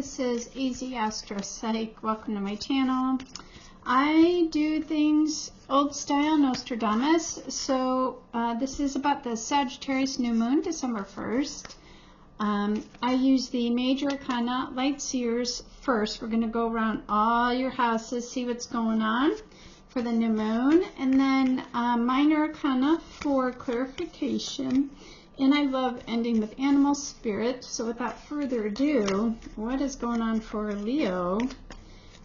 This is AZastropsych. Welcome to my channel. I do things old style, Nostradamus. So this is about the Sagittarius new moon, December 1st. I use the Major Arcana light seers first. We're going to go around all your houses, see what's going on for the new moon, and then minor arcana for clarification. And I love ending with animal spirit. So without further ado, what is going on for Leo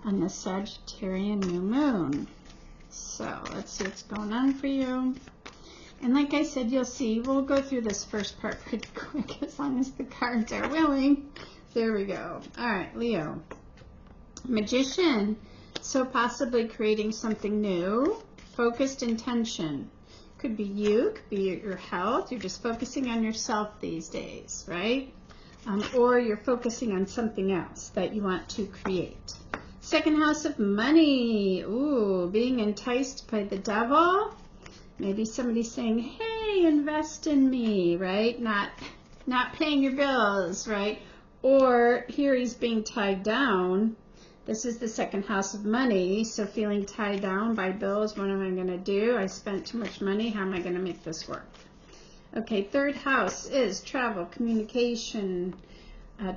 on the Sagittarian new moon? So let's see what's going on for you. And like I said, you'll see, we'll go through this first part pretty quick as long as the cards are willing. There we go. All right, Leo. Magician. So possibly creating something new. Focused intention. Could be you, could be your health. You're just focusing on yourself these days, right? Or you're focusing on something else that you want to create. Second house of money. Ooh, being enticed by the devil. Maybe somebody's saying, hey, invest in me, right? Not paying your bills, right? Or here he's being tied down. This is the second house of money, so feeling tied down by bills. What am I going to do? I spent too much money. How am I going to make this work? Okay, third house is travel, communication,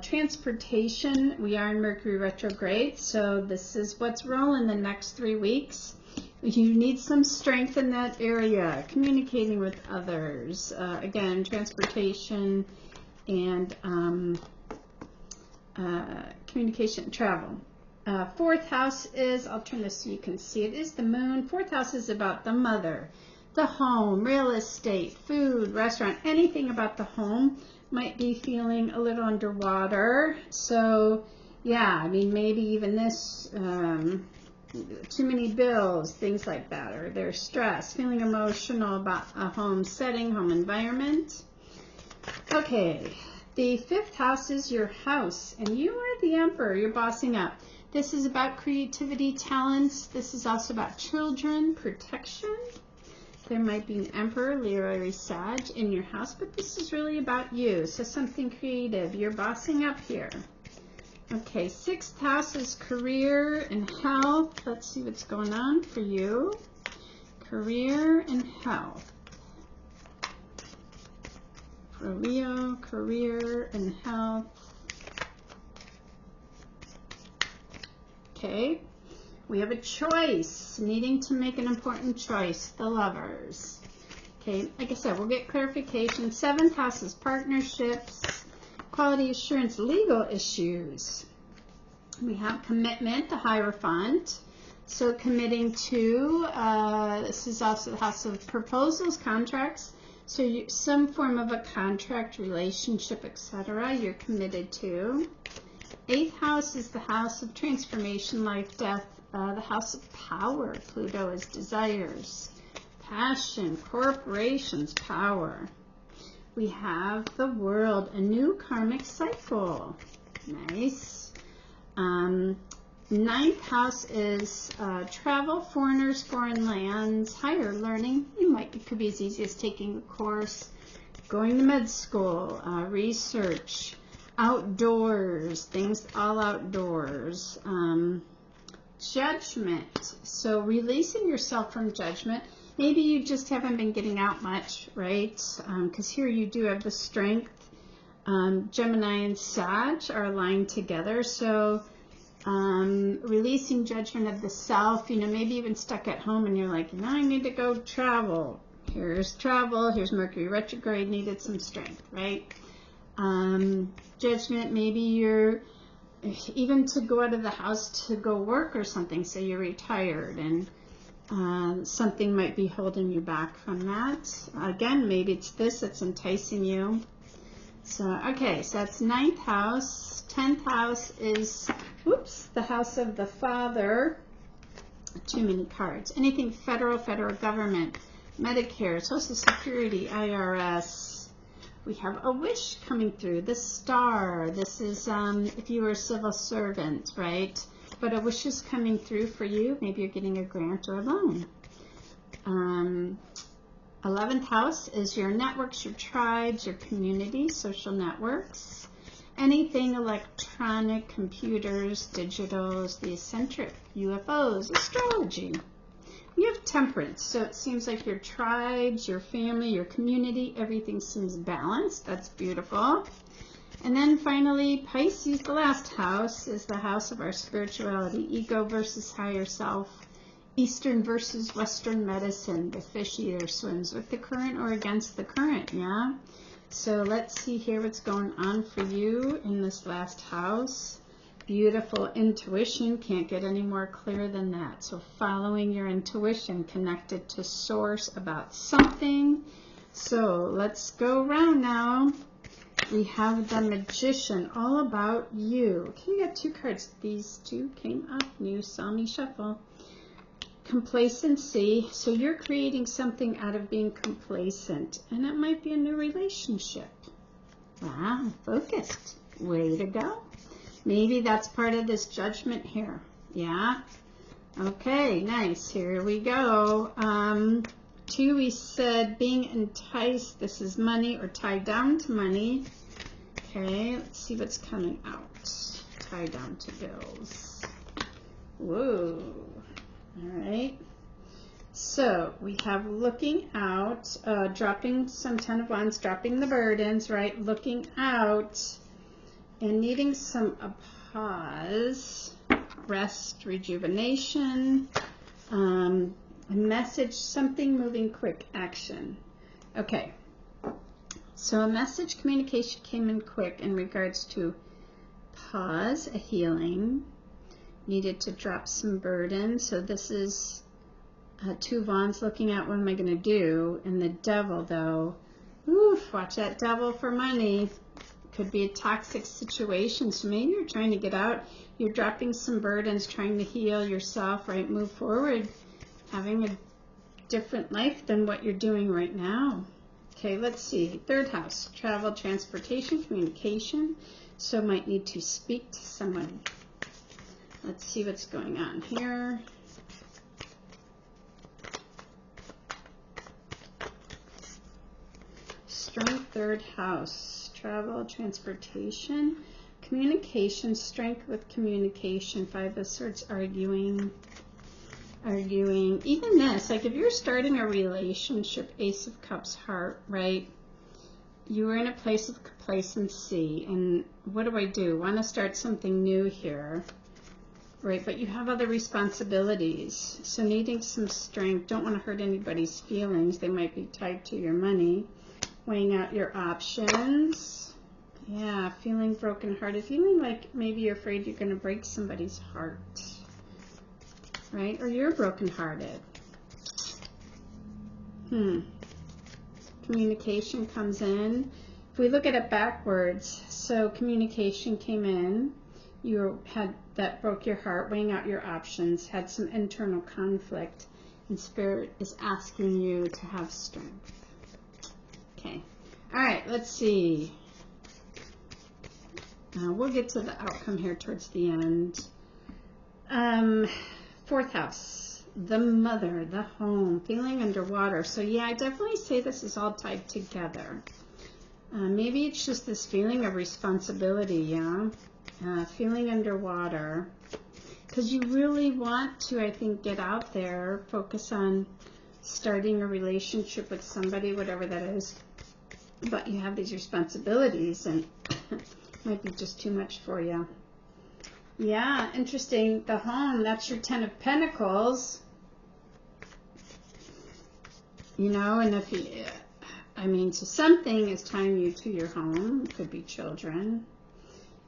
transportation. We are in Mercury retrograde, so this is what's rolling the next 3 weeks. You need some strength in that area, communicating with others. Again, transportation and communication, travel. Fourth house is, I'll turn this so you can see it, is the moon. Fourth house is about the mother, the home, real estate, food, restaurant, anything about the home. Might be feeling a little underwater. So yeah, I mean, maybe even this, too many bills, things like that, or there's stress, feeling emotional about a home setting, home environment. Okay, the fifth house is your house, and you are the emperor. You're bossing up. This is about creativity, talents. This is also about children, protection. There might be an emperor, Leo, Aries, Sag in your house, but this is really about you. So something creative. You're bossing up here. Okay, sixth house is career and health. Let's see what's going on for you. Career and health. For Leo, career and health. Okay, we have a choice, needing to make an important choice, the lovers. Okay, like I said, we'll get clarification. Seventh house is partnerships, quality assurance, legal issues. We have commitment, the Hierophant. So committing to, this is also the house of proposals, contracts. So some form of a contract, relationship, etc. you're committed to. Eighth house is the house of transformation, life, death, the house of power. Pluto is desires, passion, corporations, power. We have the world, a new karmic cycle. Nice. Ninth house is travel, foreigners, foreign lands, higher learning. It could be as easy as taking a course, going to med school, research, outdoors, things all outdoors. Judgment. So releasing yourself from judgment. Maybe you just haven't been getting out much, right? Because here you do have the strength. Gemini and Sag are aligned together. So releasing judgment of the self, maybe even stuck at home and you're like, I need to go travel. Here's travel. Here's Mercury retrograde. Needed some strength, right? Judgment, maybe you're even to go out of the house to go work or something, so you're retired and something might be holding you back from that. Again, maybe it's this that's enticing you. So, okay, so that's ninth house. 10th house is, the house of the father. Too many cards. Anything federal government, Medicare, Social Security, IRS. We have a wish coming through, the star. This is if you were a civil servant, right? But a wish is coming through for you. Maybe you're getting a grant or a loan. 11th house is your networks, your tribes, your community, social networks. anything electronic, computers, digitals, the eccentric, UFOs, astrology. You have temperance, so it seems like your tribes, your family, your community, everything seems balanced. That's beautiful. And then finally, Pisces, the last house, is the house of our spirituality, ego versus higher self, Eastern versus Western medicine. The fish either swims with the current or against the current, yeah? So let's see here what's going on for you in this last house. Beautiful intuition, can't get any more clear than that. So following your intuition, connected to source about something. So let's go around now. We have the Magician, all about you. Okay, you got two cards. These two came up. You saw me shuffle. Complacency. So you're creating something out of being complacent. And it might be a new relationship. Wow, focused. Way to go. Maybe that's part of this judgment here. Yeah. Okay, nice. Here we go. 2, we said being enticed. This is money or tied down to money. Okay, let's see what's coming out. Tied down to bills. Whoa. All right. So we have looking out, dropping some 10 of Wands, dropping the burdens, right? Looking out and needing some pause, rest, rejuvenation, a message, something moving quick, action. Okay, so a message communication came in quick in regards to pause, a healing, needed to drop some burden. So this is 2 of Wands looking at what am I going to do, and the Devil though, oof, watch that Devil for money. Could be a toxic situation, so maybe you're trying to get out, you're dropping some burdens, trying to heal yourself, right, move forward, having a different life than what you're doing right now. Okay, let's see, 3rd house, travel, transportation, communication, so might need to speak to someone. Let's see what's going on here. Strength, 3rd house, travel, transportation, communication, strength with communication, 5 of Swords, arguing. Even this, like if you're starting a relationship, Ace of Cups, heart, right? You were in a place of complacency, and what do? Want to start something new here, right? But you have other responsibilities, so needing some strength. Don't want to hurt anybody's feelings. They might be tied to your money. Weighing out your options. Yeah, feeling brokenhearted, feeling like maybe you're afraid you're going to break somebody's heart, right? Or you're brokenhearted. Communication comes in. If we look at it backwards, so communication came in. You had that broke your heart, weighing out your options, had some internal conflict, and Spirit is asking you to have strength. Okay. All right, let's see. We'll get to the outcome here towards the end. 4th house, the mother, the home, feeling underwater. So yeah, I definitely say this is all tied together. Maybe it's just this feeling of responsibility, yeah? Feeling underwater. Because you really want to, I think, get out there, focus on starting a relationship with somebody, whatever that is. But you have these responsibilities and it might be just too much for you. Yeah, interesting. The home, that's your 10 of Pentacles. You know, and if you, so something is tying you to your home. It could be children.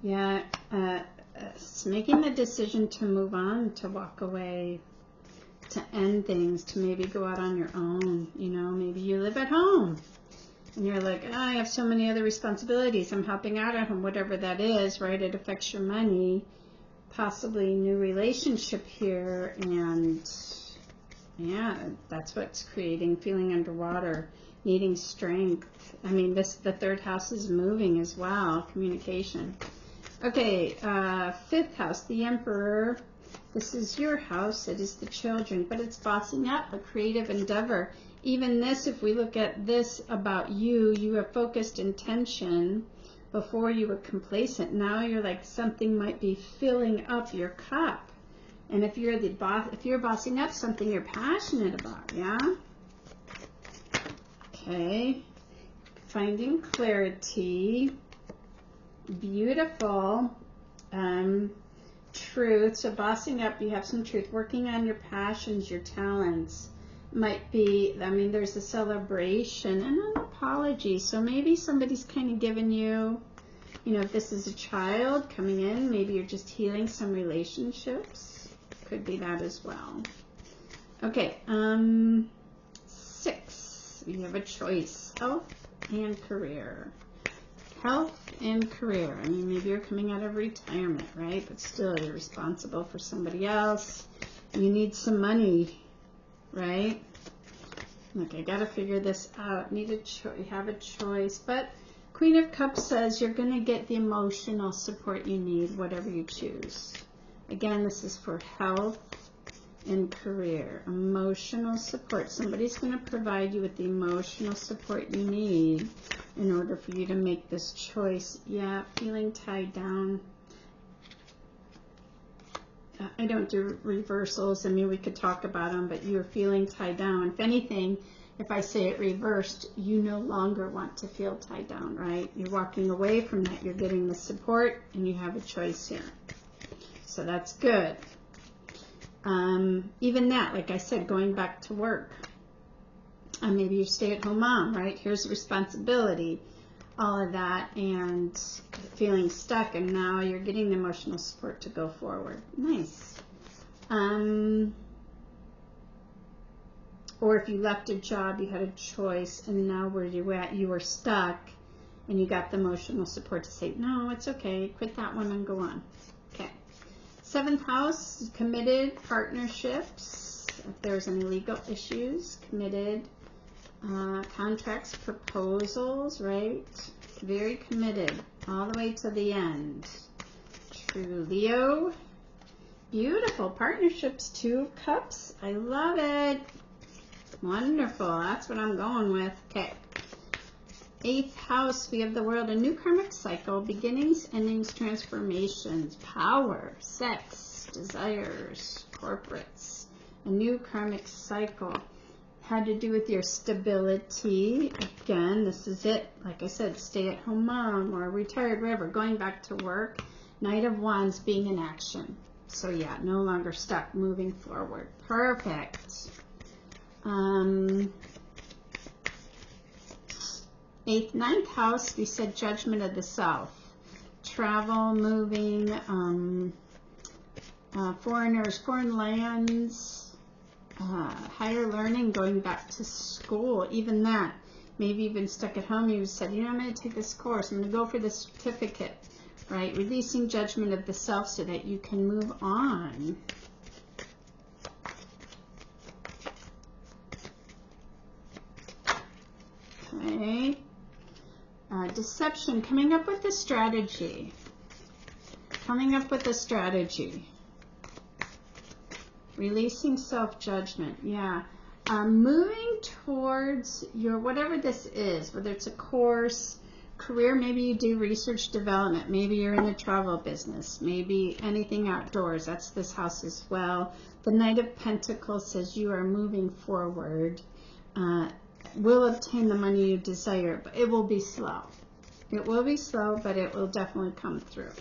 Yeah, it's making the decision to move on, to walk away, to end things, to maybe go out on your own. You know, maybe you live at home. And you're like, oh, I have so many other responsibilities. I'm helping out at home, whatever that is, right? It affects your money, possibly new relationship here. And yeah, that's what's creating feeling underwater, needing strength. I mean, the 3rd house is moving as well, communication. Okay, 5th house, the Emperor. This is your house. It is the children, but it's bossing up, a creative endeavor. Even this, if we look at this about you, you have focused intention Before you were complacent. Now you're like something might be filling up your cup. And if you're the boss, if you're bossing up something you're passionate about, yeah? Okay. Finding clarity. Beautiful. Truth. So bossing up, you have some truth. Working on your passions, your talents. Might be, I mean, there's a celebration and an apology. So maybe somebody's kind of giving you, you know, if this is a child coming in, maybe you're just healing some relationships. Could be that as well. Okay, 6. We have a choice. Health and career. Health and career. I mean, maybe you're coming out of retirement, right? But still, you're responsible for somebody else. You need some money, right? Look, I got to figure this out. You have a choice. But Queen of Cups says you're going to get the emotional support you need, whatever you choose. Again, this is for health and career. Emotional support. Somebody's going to provide you with the emotional support you need in order for you to make this choice. Yeah, feeling tied down. I don't do reversals. I mean, we could talk about them, but you're feeling tied down. If anything, if I say it reversed, you no longer want to feel tied down, right? You're walking away from that. You're getting the support, and you have a choice here. So that's good. Even that, like I said, going back to work. Maybe you're a stay-at-home mom, right? Here's the responsibility, all of that, and feeling stuck, and now you're getting the emotional support to go forward. Nice. Or if you left a job, you had a choice, and now where you're at, you were stuck, and you got the emotional support to say, no, it's okay, quit that one and go on. Okay. 7th house, committed partnerships. If there's any legal issues, committed contracts, proposals, right? Very committed all the way to the end. True Leo. Beautiful partnerships. 2 of Cups. I love it. Wonderful. That's what I'm going with. Okay. 8th house, we have the World, a new karmic cycle, beginnings, endings, transformations, power, sex, desires, corporates, a new karmic cycle. Had to do with your stability. Again, this is it. Like I said, stay-at-home mom or retired, wherever, going back to work. Knight of Wands being in action. So yeah, no longer stuck, moving forward. Perfect. 8th, 9th house, we said judgment of the self. Travel, moving, foreigners, foreign lands, higher learning, going back to school. Even that, maybe you've been stuck at home, you said, you know, I'm going to take this course, I'm going to go for this certificate, right? Releasing judgment of the self so that you can move on. Okay. Deception, coming up with a strategy. Coming up with a strategy. Releasing self-judgment, yeah. Moving towards your, whatever this is, whether it's a course, career, maybe you do research development, maybe you're in the travel business, maybe anything outdoors, that's this house as well. The Knight of Pentacles says you are moving forward, will obtain the money you desire, but it will be slow. It will be slow, but it will definitely come through.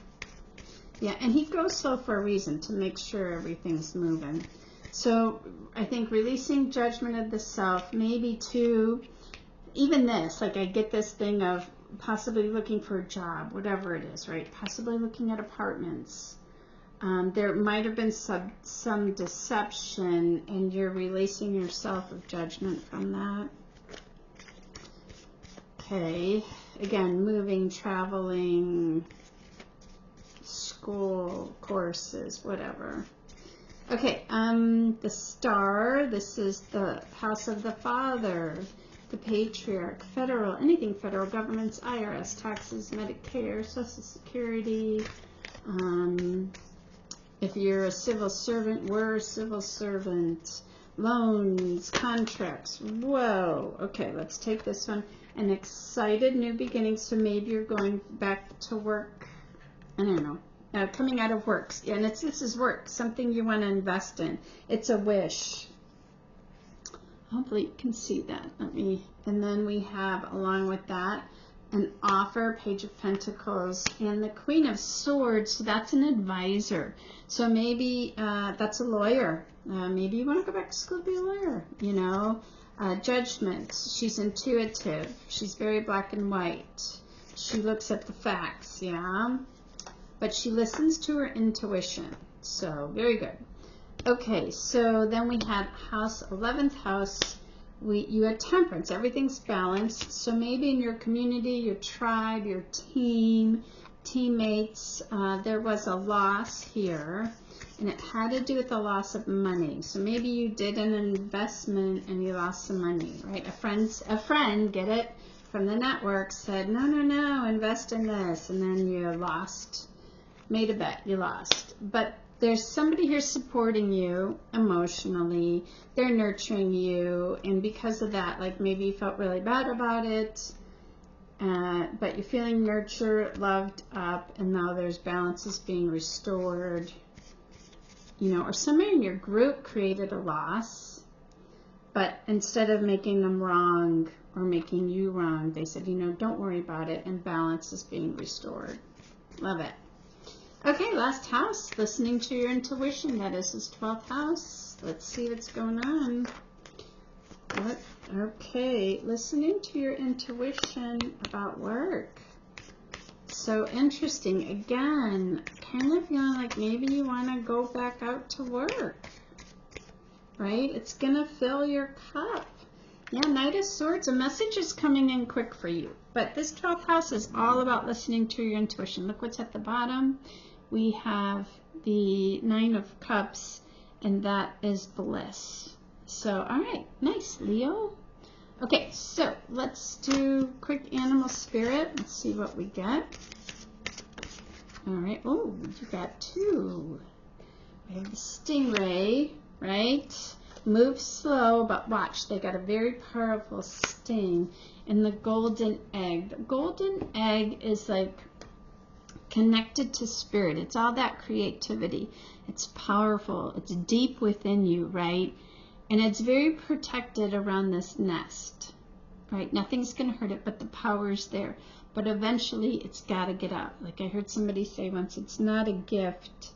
Yeah, and he goes slow for a reason, to make sure everything's moving. So I think releasing judgment of the self, maybe to, even this, like I get this thing of possibly looking for a job, whatever it is, right? Possibly looking at apartments. There might have been some deception, and you're releasing yourself of judgment from that. Okay, again, moving, traveling, school, courses, whatever. Okay, the Star, this is the house of the father, the patriarch, federal, anything federal, governments, IRS, taxes, Medicare, Social Security. If you're a civil servant, we're a civil servant. loans, contracts. Whoa. Okay, let's take this one. An excited new beginning. So maybe you're going back to work. I don't know. Coming out of work. And this is work. Something you want to invest in. It's a wish. Hopefully you can see that. And then we have, along with that, an offer, Page of Pentacles, and the Queen of Swords. So that's an advisor. So maybe that's a lawyer. Maybe you want to go back to school to be a lawyer, you know. Judgment. She's intuitive. She's very black and white. She looks at the facts, yeah. But she listens to her intuition. So, very good. Okay, so then we had house, 11th house. You had temperance. Everything's balanced. So maybe in your community, your tribe, your team, teammates, there was a loss here. And it had to do with the loss of money. So maybe you did an investment and you lost some money, right? A friend, get it, from the network said, no, invest in this. And then you lost, made a bet, you lost. But there's somebody here supporting you emotionally. They're nurturing you. And because of that, like maybe you felt really bad about it. But you're feeling nurtured, loved up. And now there's balances being restored. You know, or somebody in your group created a loss. But instead of making them wrong or making you wrong, they said, you know, don't worry about it. And balance is being restored. Love it. Okay, last house, listening to your intuition. That is his 12th house. Let's see what's going on. Okay, listening to your intuition about work. So interesting. Again, kind of feeling like maybe you want to go back out to work, right? It's going to fill your cup. Yeah, Knight of Swords. A message is coming in quick for you. But this 12th house is all about listening to your intuition. Look what's at the bottom. We have the 9 of Cups, and that is bliss. So, all right, nice, Leo. Okay, so let's do quick animal spirit. Let's see what we get. All right, oh, you got 2. We have the stingray, right? Move slow, but watch. They got a very powerful sting. And the golden egg. The golden egg is like connected to spirit. It's all that creativity. It's powerful. It's deep within you, right? And it's very protected around this nest, right? Nothing's going to hurt it, but the power's there. But eventually, it's got to get out. Like I heard somebody say once, it's not a gift.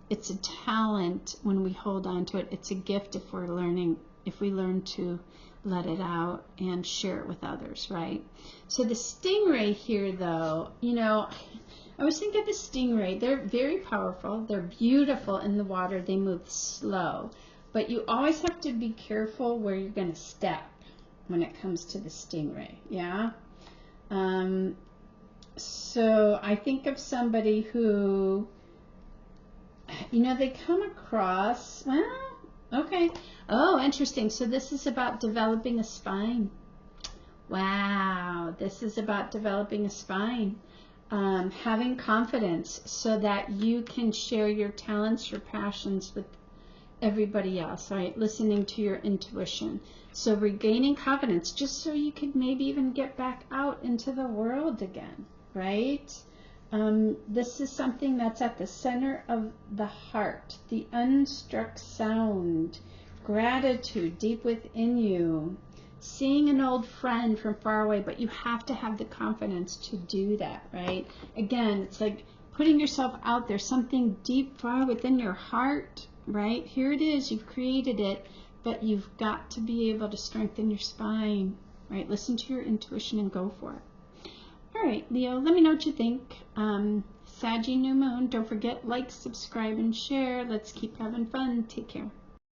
It's a talent when we hold on to it. It's a gift if we learn to let it out and share it with others, right? So the stingray here, though, you know, I was thinking of the stingray. They're very powerful. They're beautiful in the water. They move slow. But you always have to be careful where you're going to step when it comes to the stingray, yeah? So I think of somebody who, you know, they come across, well, okay. Oh, interesting. So this is about developing a spine. Wow, this is about developing a spine. Having confidence so that you can share your talents, your passions with everybody else, right? Listening to your intuition. So regaining confidence just so you could maybe even get back out into the world again, right? This is something that's at the center of the heart, the unstruck sound, gratitude deep within you, seeing an old friend from far away, but you have to have the confidence to do that, right? Again, it's like putting yourself out there, something deep far within your heart, right? Here it is, you've created it, but you've got to be able to strengthen your spine, right? Listen to your intuition and go for it. All right, Leo, let me know what you think. Saggy new moon. Don't forget, like, subscribe, and share. Let's keep having fun. Take care.